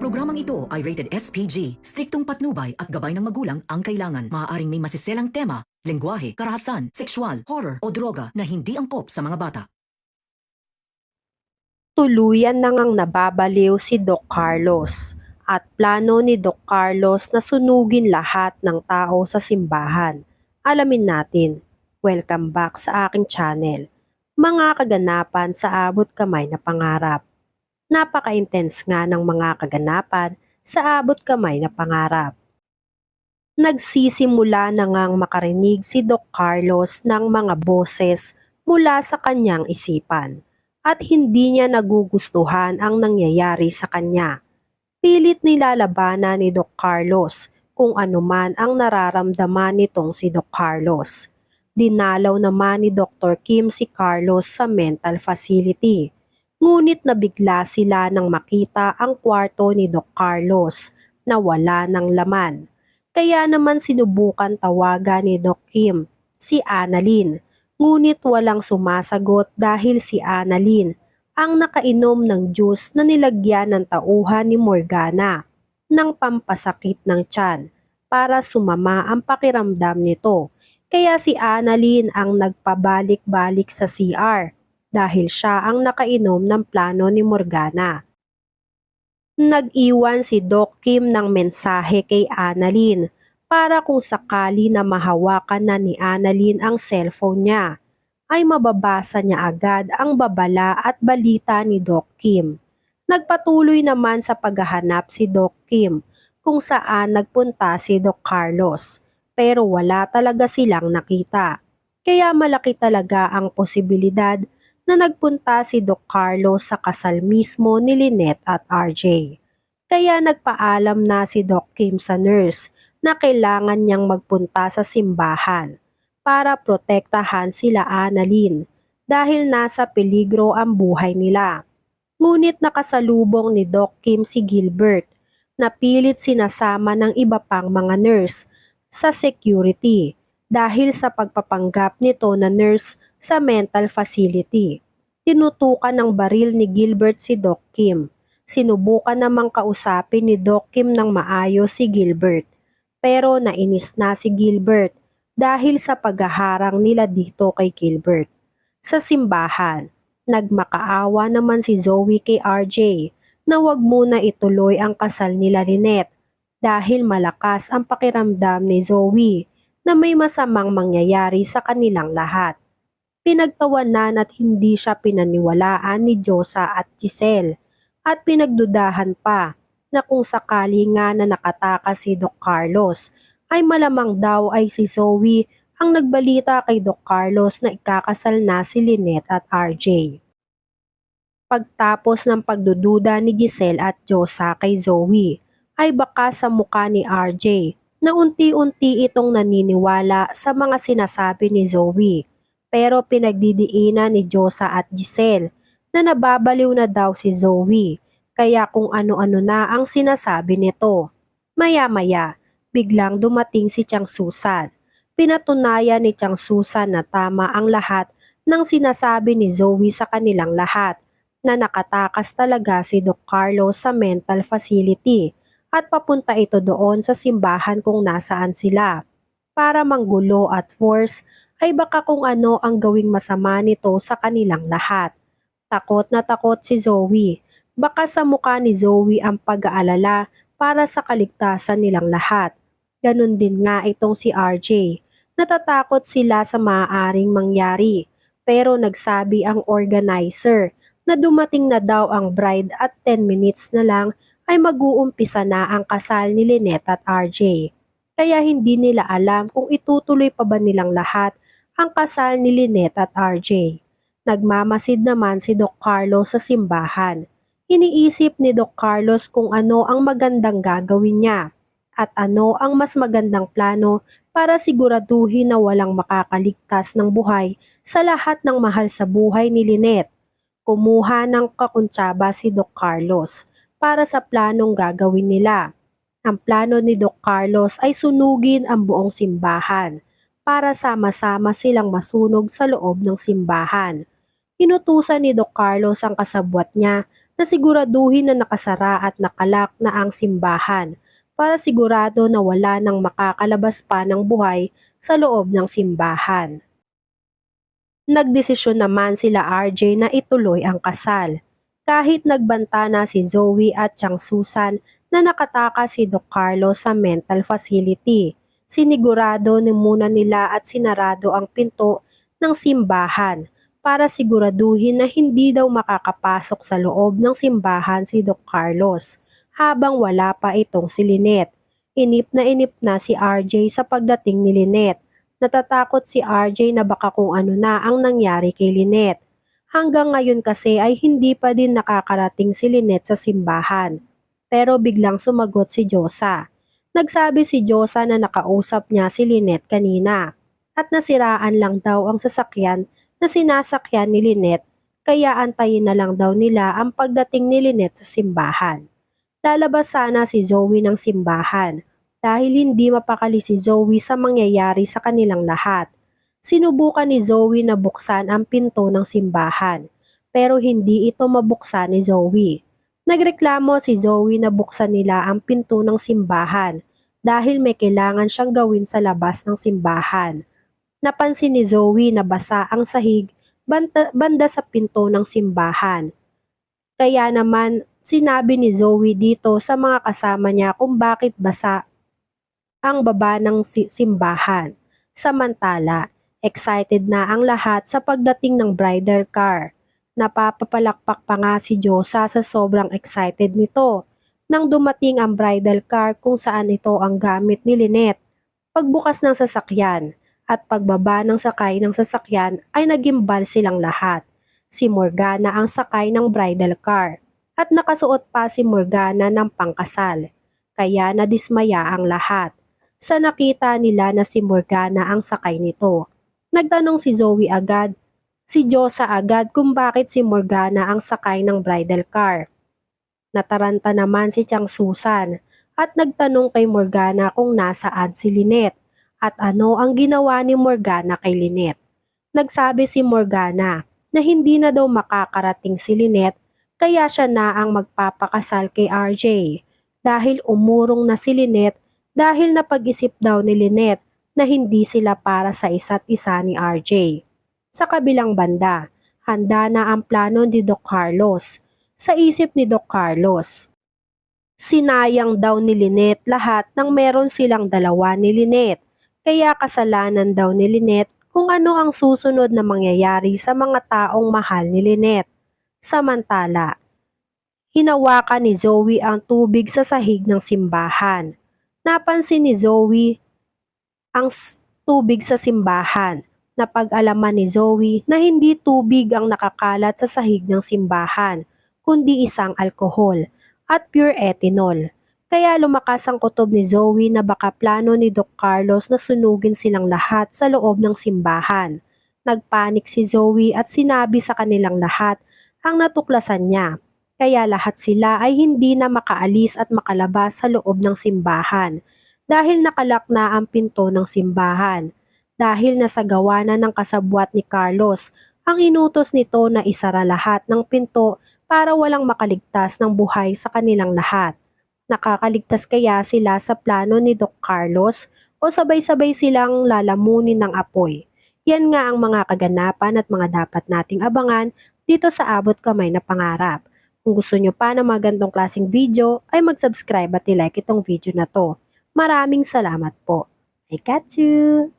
programang ito ay rated SPG. Striktong patnubay at gabay ng magulang ang kailangan. Maaaring may masiselang tema, lengguwahe, karahasan, sexual, horror o droga na hindi angkop sa mga bata. Tuluyan na ngang nababaliw si Doc Carlos at plano ni Doc Carlos na sunugin lahat ng tao sa simbahan. Alamin natin. Welcome back sa aking channel. Mga kaganapan sa abot kamay na pangarap. Napaka-intense nga ng mga kaganapan sa abot kamay na pangarap. Nagsisimula na ngang makarinig si Doc Carlos ng mga boses mula sa kanyang isipan at hindi niya nagugustuhan ang nangyayari sa kanya. Pilit nilalabanan ni Doc Carlos kung anuman ang nararamdaman nitong si Doc Carlos. Dinalaw naman ni Dr. Kim si Carlos sa mental facility. Ngunit nabigla sila nang makita ang kwarto ni Doc Carlos na wala ng laman. Kaya naman sinubukan tawagan ni Doc Kim si Annalyn. Ngunit walang sumasagot dahil si Annalyn ang nakainom ng juice na nilagyan ng tauhan ni Morgana ng pampasakit ng tiyan para sumama ang pakiramdam nito. Kaya si Annalyn ang nagpabalik-balik sa CR dahil siya ang nakainom ng plano ni Morgana. Nag-iwan si Doc Kim ng mensahe kay Annalyn para kung sakali na mahawakan na ni Annalyn ang cellphone niya, ay mababasa niya agad ang babala at balita ni Doc Kim. Nagpatuloy naman sa paghahanap si Doc Kim kung saan nagpunta si Doc Carlos pero wala talaga silang nakita. Kaya malaki talaga ang posibilidad na nagpunta si Doc Carlos sa kasal mismo ni Lynette at RJ. Kaya nagpaalam na si Doc Kim sa nurse na kailangan niyang magpunta sa simbahan para protektahan sila Annalyn dahil nasa peligro ang buhay nila. Ngunit nakasalubong ni Doc Kim si Gilbert na pilit sinasama ng iba pang mga nurse sa security dahil sa pagpapanggap nito na nurse sa mental facility. Tinutukan ng baril ni Gilbert si Doc Kim. Sinubukan namang kausapin ni Doc Kim ng maayos si Gilbert. Pero nainis na si Gilbert dahil sa paghaharang nila dito kay Gilbert. Sa simbahan, nagmakaawa naman si Zoe kay RJ na wag muna ituloy ang kasal nila Lynette dahil malakas ang pakiramdam ni Zoe na may masamang mangyayari sa kanilang lahat. Pinagtawanan at hindi siya pinaniwalaan ni Josa at Giselle at pinagdudahan pa na kung sakali nga na nakatakas si Doc Carlos ay malamang daw ay si Zoe ang nagbalita kay Doc Carlos na ikakasal na si Lynette at RJ. Pagtapos ng pagdududa ni Giselle at Josa kay Zoe ay baka sa mukha ni RJ na unti-unti itong naniniwala sa mga sinasabi ni Zoe pero pinagdidiinan ni Josa at Giselle na nababaliw na daw si Zoe kaya kung ano-ano na ang sinasabi nito. Maya-maya, biglang dumating si Chang Susan. Pinatunayan ni Chang Susan na tama ang lahat ng sinasabi ni Zoe sa kanilang lahat na nakatakas talaga si Doc Carlos sa mental facility at papunta ito doon sa simbahan kung nasaan sila. Para manggulo at force ay baka kung ano ang gawing masama nito sa kanilang lahat. Takot na takot si Zoe. Baka sa mukha ni Zoe ang pag-aalala para sa kaligtasan nilang lahat. Ganon din nga itong si RJ. Natatakot sila sa maaaring mangyari. Pero nagsabi ang organizer na dumating na daw ang bride at 10 minutes na lang ay mag-uumpisa na ang kasal ni Lynette at RJ. Kaya hindi nila alam kung itutuloy pa ba nilang lahat ang kasal ni Lynette at RJ. Nagmamasid naman si Doc Carlos sa simbahan. Iniisip ni Doc Carlos kung ano ang magandang gagawin niya at ano ang mas magandang plano para siguraduhin na walang makakaligtas ng buhay sa lahat ng mahal sa buhay ni Lynette. Kumuha ng kakuntsaba si Doc Carlos para sa planong gagawin nila. Ang plano ni Doc Carlos ay sunugin ang buong simbahan para sama-sama silang masunog sa loob ng simbahan. Inutusan ni Doc Carlos ang kasabwat niya na siguraduhin na nakasara at nakalak na ang simbahan para sigurado na wala nang makakalabas pa ng buhay sa loob ng simbahan. Nagdesisyon naman sila RJ na ituloy ang kasal. Kahit nagbanta na si Zoe at Chang Susan na nakatakas si Doc Carlos sa mental facility, sinigurado ni muna nila at sinarado ang pinto ng simbahan para siguraduhin na hindi daw makakapasok sa loob ng simbahan si Doc Carlos habang wala pa itong si Lynette. Inip na si RJ sa pagdating ni Lynette. Natatakot si RJ na baka kung ano na ang nangyari kay Lynette. Hanggang ngayon kasi ay hindi pa din nakakarating si Lynette sa simbahan. Pero biglang sumagot si Josa. Nagsabi si Josa na nakausap niya si Lynette kanina at nasiraan lang daw ang sasakyan na sinasakyan ni Lynette kaya antayin na lang daw nila ang pagdating ni Lynette sa simbahan. Lalabas sana si Zoe ng simbahan dahil hindi mapakali si Zoe sa mangyayari sa kanilang lahat. Sinubukan ni Zoe na buksan ang pinto ng simbahan pero hindi ito mabuksan ni Zoe. Nagreklamo si Zoe na buksan nila ang pinto ng simbahan dahil may kailangan siyang gawin sa labas ng simbahan. Napansin ni Zoe na basa ang sahig banda sa pinto ng simbahan. Kaya naman sinabi ni Zoe dito sa mga kasama niya kung bakit basa ang baba ng simbahan. Samantala, excited na ang lahat sa pagdating ng bridal car. Napapapalakpak pa nga si Josa sa sobrang excited nito nang dumating ang bridal car kung saan ito ang gamit ni Lynette. Pagbukas ng sasakyan at pagbaba ng sakay ng sasakyan ay nagimbal silang lahat. Si Morgana ang sakay ng bridal car at nakasuot pa si Morgana ng pangkasal. Kaya nadismaya ang lahat sa nakita nila na si Morgana ang sakay nito. Nagtanong si Zoe agad, si Josa agad kung bakit si Morgana ang sakay ng bridal car. Nataranta naman si Chang Susan at nagtanong kay Morgana kung nasaan si Lynette at ano ang ginawa ni Morgana kay Lynette. Nagsabi si Morgana na hindi na daw makakarating si Lynette kaya siya na ang magpapakasal kay RJ dahil umurong na si Lynette dahil napag-isip daw ni Lynette na hindi sila para sa isa't isa ni RJ. Sa kabilang banda, handa na ang plano ni Doc Carlos. Sa isip ni Doc Carlos, sinayang daw ni Lynette lahat ng meron silang dalawa ni Lynette, kaya kasalanan daw ni Lynette kung ano ang susunod na mangyayari sa mga taong mahal ni Lynette. Samantala, hinawakan ni Zoe ang tubig sa sahig ng simbahan. Napansin ni Zoe ang tubig sa simbahan. Napag-alaman ni Zoe na hindi tubig ang nakakalat sa sahig ng simbahan, kundi isang alkohol at pure ethanol. Kaya lumakas ang kutob ni Zoe na baka plano ni Doc Carlos na sunugin silang lahat sa loob ng simbahan. Nagpanik si Zoe at sinabi sa kanilang lahat ang natuklasan niya. Kaya lahat sila ay hindi na makaalis at makalabas sa loob ng simbahan dahil nakalak na ang pinto ng simbahan. Dahil nasa gawa na ng kasabwat ni Carlos, ang inutos nito na isara lahat ng pinto para walang makaligtas ng buhay sa kanilang lahat. Nakakaligtas kaya sila sa plano ni Doc Carlos o sabay-sabay silang lalamunin ng apoy? Yan nga ang mga kaganapan at mga dapat nating abangan dito sa Abot Kamay na Pangarap. Kung gusto nyo pa ng mga ganitong klaseng video ay mag-subscribe at i-like itong video na to. Maraming salamat po. I got you!